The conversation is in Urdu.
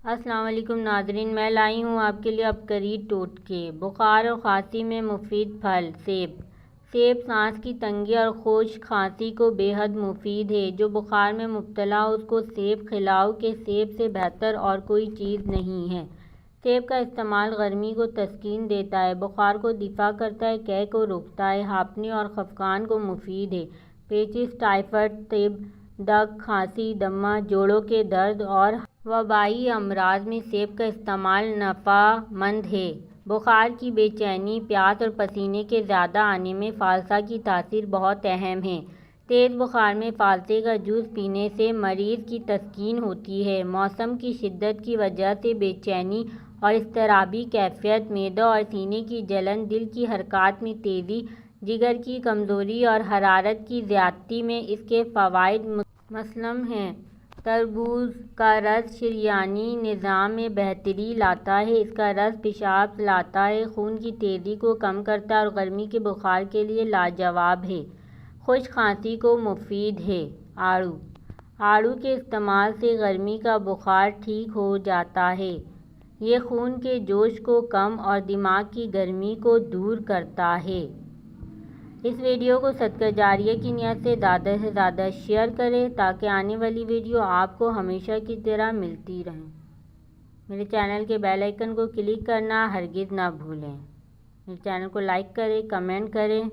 السلام علیکم ناظرین، میں لائی ہوں آپ کے لیے عبقری ٹوٹکے۔ بخار اور کھانسی میں مفید پھل سیب۔ سیب سانس کی تنگی اور خشک کھانسی کو بے حد مفید ہے۔ جو بخار میں مبتلا ہو اس کو سیب کھلاؤ کہ سیب سے بہتر اور کوئی چیز نہیں ہے۔ سیب کا استعمال گرمی کو تسکین دیتا ہے، بخار کو دفاع کرتا ہے، قے کو روکتا ہے، ہاپنی اور خفقان کو مفید ہے۔ پیچس، ٹائفائڈ، تب، دگ، کھانسی، دمہ، جوڑوں کے درد اور وبائی امراض میں سیب کا استعمال نفع مند ہے۔ بخار کی بے چینی، پیاس اور پسینے کے زیادہ آنے میں فالسا کی تاثیر بہت اہم ہے۔ تیز بخار میں فالسے کا جوس پینے سے مریض کی تسکین ہوتی ہے۔ موسم کی شدت کی وجہ سے بے چینی اور اضطرابی کیفیت، معدہ اور سینے کی جلن، دل کی حرکات میں تیزی، جگر کی کمزوری اور حرارت کی زیادتی میں اس کے فوائد مسلم ہیں۔ تربوز کا رس شریانی نظام میں بہتری لاتا ہے۔ اس کا رس پیشاب جلاتا ہے، خون کی تیزی کو کم کرتا ہے اور گرمی کے بخار کے لیے لاجواب ہے۔ خشک کھانسی کو مفید ہے۔ آڑو۔ آڑو کے استعمال سے گرمی کا بخار ٹھیک ہو جاتا ہے۔ یہ خون کے جوش کو کم اور دماغ کی گرمی کو دور کرتا ہے۔ اس ویڈیو کو صدقہ جاریہ کی نیت سے زیادہ شیئر کریں تاکہ آنے والی ویڈیو آپ کو ہمیشہ کی طرح ملتی رہیں۔ میرے چینل کے بیل آئیکن کو کلک کرنا ہرگز نہ بھولیں۔ میرے چینل کو لائک کریں، کمنٹ کریں۔